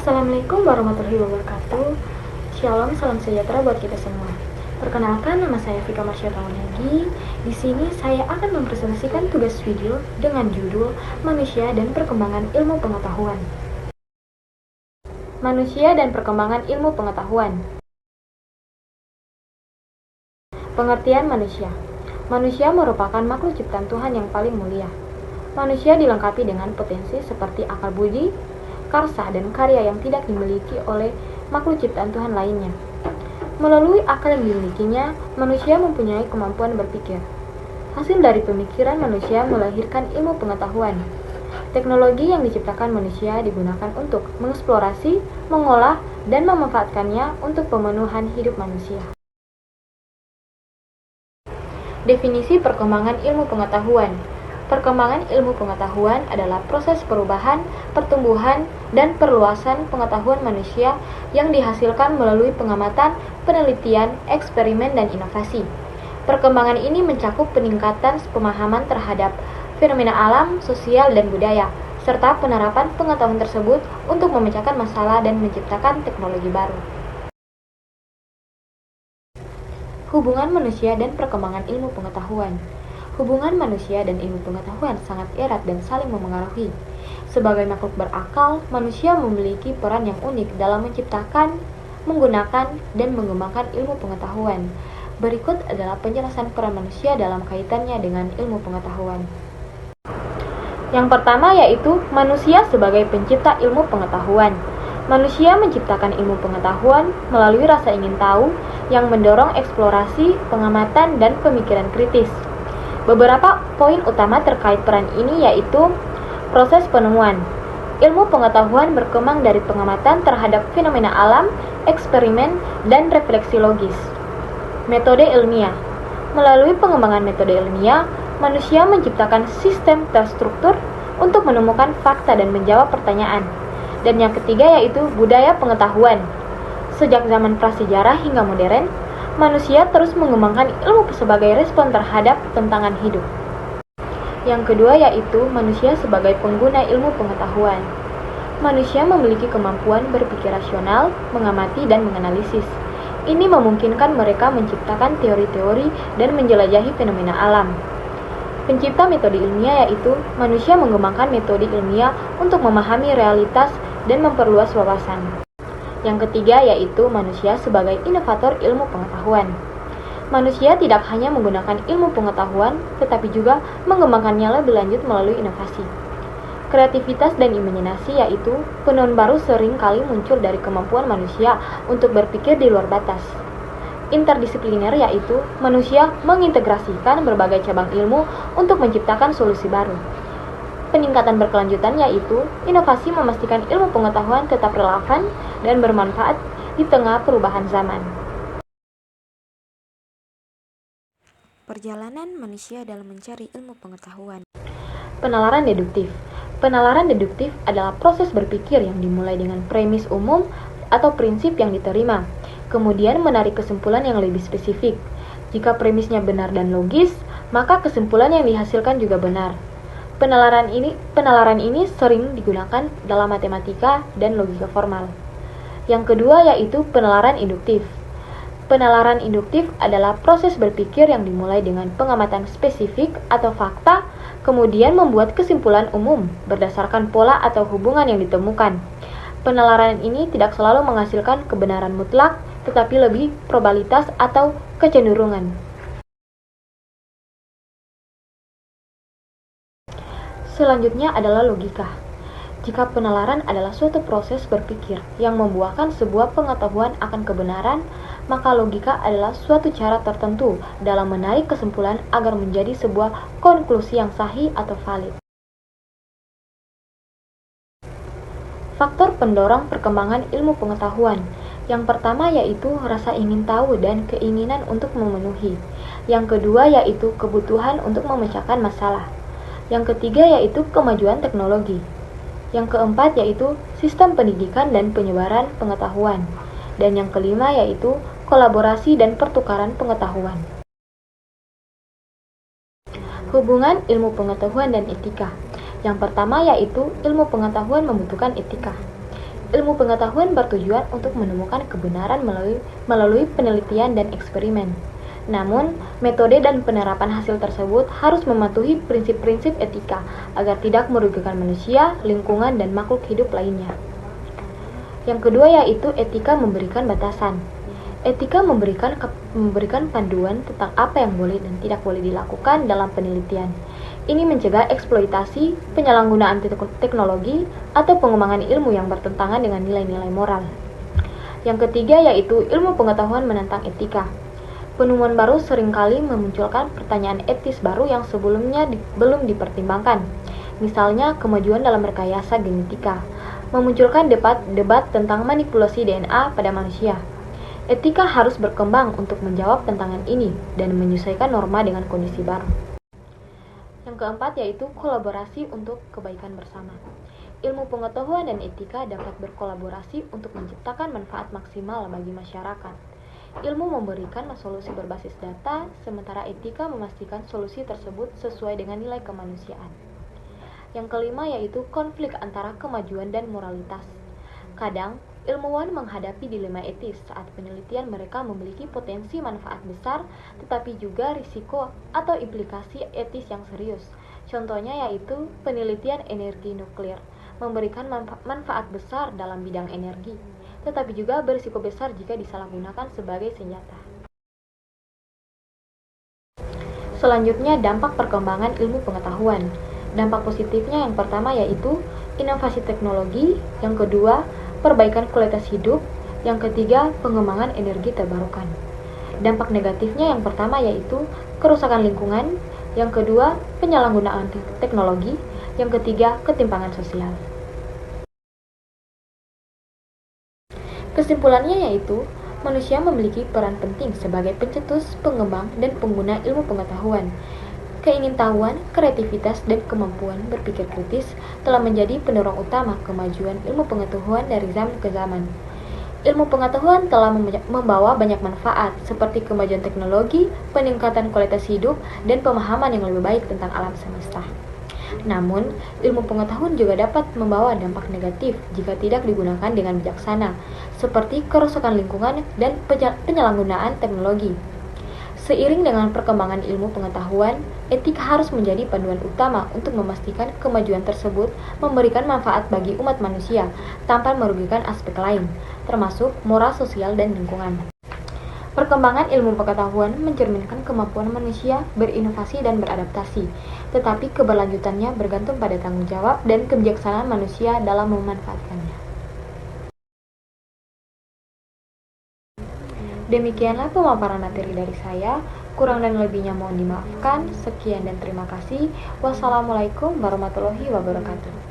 Assalamualaikum warahmatullahi wabarakatuh. Shalom, salam sejahtera buat kita semua. Perkenalkan, nama saya Vika Marsya Tawanagi. Di sini saya akan mempresentasikan tugas video dengan judul Manusia dan Perkembangan Ilmu Pengetahuan. Manusia dan Perkembangan Ilmu Pengetahuan. Pengertian manusia. Manusia merupakan makhluk ciptaan Tuhan yang paling mulia. Manusia dilengkapi dengan potensi seperti akal budi, karsa, dan karya yang tidak dimiliki oleh makhluk ciptaan Tuhan lainnya. Melalui akal yang dimilikinya, manusia mempunyai kemampuan berpikir. Hasil dari pemikiran manusia melahirkan ilmu pengetahuan. Teknologi yang diciptakan manusia digunakan untuk mengeksplorasi, mengolah, dan memanfaatkannya untuk pemenuhan hidup manusia. Definisi perkembangan ilmu pengetahuan. Perkembangan ilmu pengetahuan adalah proses perubahan, pertumbuhan, dan perluasan pengetahuan manusia yang dihasilkan melalui pengamatan, penelitian, eksperimen, dan inovasi. Perkembangan ini mencakup peningkatan pemahaman terhadap fenomena alam, sosial, dan budaya, serta penerapan pengetahuan tersebut untuk memecahkan masalah dan menciptakan teknologi baru. Hubungan manusia dan perkembangan ilmu pengetahuan. Hubungan manusia dan ilmu pengetahuan sangat erat dan saling memengaruhi. Sebagai makhluk berakal, manusia memiliki peran yang unik dalam menciptakan, menggunakan, dan mengembangkan ilmu pengetahuan. Berikut adalah penjelasan peran manusia dalam kaitannya dengan ilmu pengetahuan. Yang pertama yaitu manusia sebagai pencipta ilmu pengetahuan. Manusia menciptakan ilmu pengetahuan melalui rasa ingin tahu yang mendorong eksplorasi, pengamatan, dan pemikiran kritis. Beberapa poin utama terkait peran ini yaitu proses penemuan. Ilmu pengetahuan berkembang dari pengamatan terhadap fenomena alam, eksperimen, dan refleksi logis. Metode ilmiah. Melalui pengembangan metode ilmiah, manusia menciptakan sistem terstruktur untuk menemukan fakta dan menjawab pertanyaan. Dan yang ketiga yaitu budaya pengetahuan. Sejak zaman prasejarah hingga modern, manusia terus mengembangkan ilmu sebagai respon terhadap tantangan hidup. Yang kedua yaitu manusia sebagai pengguna ilmu pengetahuan. Manusia memiliki kemampuan berpikir rasional, mengamati, dan menganalisis. Ini memungkinkan mereka menciptakan teori-teori dan menjelajahi fenomena alam. Pencipta metode ilmiah yaitu manusia mengembangkan metode ilmiah untuk memahami realitas dan memperluas wawasan. Yang ketiga yaitu manusia sebagai inovator ilmu pengetahuan. Manusia tidak hanya menggunakan ilmu pengetahuan, tetapi juga mengembangkannya lebih lanjut melalui inovasi. Kreativitas dan imajinasi yaitu penemuan baru sering kali muncul dari kemampuan manusia untuk berpikir di luar batas. Interdisipliner yaitu manusia mengintegrasikan berbagai cabang ilmu untuk menciptakan solusi baru. Peningkatan berkelanjutan yaitu inovasi memastikan ilmu pengetahuan tetap relevan dan bermanfaat di tengah perubahan zaman. Perjalanan manusia dalam mencari ilmu pengetahuan. Penalaran deduktif. Penalaran deduktif adalah proses berpikir yang dimulai dengan premis umum atau prinsip yang diterima, kemudian menarik kesimpulan yang lebih spesifik. Jika premisnya benar dan logis, maka kesimpulan yang dihasilkan juga benar. Penalaran ini sering digunakan dalam matematika dan logika formal. Yang kedua yaitu penalaran induktif. Penalaran induktif adalah proses berpikir yang dimulai dengan pengamatan spesifik atau fakta, kemudian membuat kesimpulan umum berdasarkan pola atau hubungan yang ditemukan. Penalaran ini tidak selalu menghasilkan kebenaran mutlak, tetapi lebih probabilitas atau kecenderungan. Selanjutnya adalah logika. Jika penalaran adalah suatu proses berpikir yang membuahkan sebuah pengetahuan akan kebenaran, maka logika adalah suatu cara tertentu dalam menarik kesimpulan agar menjadi sebuah konklusi yang sahih atau valid. Faktor pendorong perkembangan ilmu pengetahuan. Yang pertama yaitu rasa ingin tahu dan keinginan untuk memenuhi. Yang kedua yaitu kebutuhan untuk memecahkan masalah. Yang ketiga yaitu kemajuan teknologi. Yang keempat yaitu sistem pendidikan dan penyebaran pengetahuan. Dan yang kelima yaitu kolaborasi dan pertukaran pengetahuan. Hubungan ilmu pengetahuan dan etika. Yang pertama yaitu ilmu pengetahuan membutuhkan etika. Ilmu pengetahuan bertujuan untuk menemukan kebenaran melalui penelitian dan eksperimen. Namun, metode dan penerapan hasil tersebut harus mematuhi prinsip-prinsip etika agar tidak merugikan manusia, lingkungan, dan makhluk hidup lainnya. Yang kedua yaitu etika memberikan batasan. Etika memberikan panduan tentang apa yang boleh dan tidak boleh dilakukan dalam penelitian. Ini mencegah eksploitasi, penyalahgunaan teknologi, atau pengembangan ilmu yang bertentangan dengan nilai-nilai moral. Yang ketiga yaitu ilmu pengetahuan menentang etika. Penemuan baru seringkali memunculkan pertanyaan etis baru yang sebelumnya belum dipertimbangkan. Misalnya kemajuan dalam rekayasa genetika, memunculkan debat tentang manipulasi DNA pada manusia. Etika harus berkembang untuk menjawab tantangan ini dan menyesuaikan norma dengan kondisi baru. Yang keempat yaitu kolaborasi untuk kebaikan bersama. Ilmu pengetahuan dan etika dapat berkolaborasi untuk menciptakan manfaat maksimal bagi masyarakat. Ilmu memberikan solusi berbasis data, sementara etika memastikan solusi tersebut sesuai dengan nilai kemanusiaan. Yang kelima yaitu konflik antara kemajuan dan moralitas. Kadang, ilmuwan menghadapi dilema etis saat penelitian mereka memiliki potensi manfaat besar, tetapi juga risiko atau implikasi etis yang serius. Contohnya yaitu penelitian energi nuklir, memberikan manfaat besar dalam bidang energi, tetapi juga berisiko besar jika disalahgunakan sebagai senjata. Selanjutnya, dampak perkembangan ilmu pengetahuan. Dampak positifnya yang pertama yaitu inovasi teknologi, yang kedua perbaikan kualitas hidup, yang ketiga pengembangan energi terbarukan. Dampak negatifnya yang pertama yaitu kerusakan lingkungan, yang kedua penyalahgunaan teknologi, yang ketiga ketimpangan sosial. Kesimpulannya yaitu manusia memiliki peran penting sebagai pencetus, pengembang, dan pengguna ilmu pengetahuan. Keingintahuan, kreativitas, dan kemampuan berpikir kritis telah menjadi pendorong utama kemajuan ilmu pengetahuan dari zaman ke zaman. Ilmu pengetahuan telah membawa banyak manfaat seperti kemajuan teknologi, peningkatan kualitas hidup, dan pemahaman yang lebih baik tentang alam semesta. Namun, ilmu pengetahuan juga dapat membawa dampak negatif jika tidak digunakan dengan bijaksana, seperti kerusakan lingkungan dan penyalahgunaan teknologi. Seiring dengan perkembangan ilmu pengetahuan, etika harus menjadi panduan utama untuk memastikan kemajuan tersebut memberikan manfaat bagi umat manusia tanpa merugikan aspek lain, termasuk moral sosial dan lingkungan. Perkembangan ilmu pengetahuan mencerminkan kemampuan manusia berinovasi dan beradaptasi, tetapi keberlanjutannya bergantung pada tanggung jawab dan kebijaksanaan manusia dalam memanfaatkannya. Demikianlah pemaparan materi dari saya, kurang dan lebihnya mohon dimaafkan. Sekian dan terima kasih. Wassalamualaikum warahmatullahi wabarakatuh.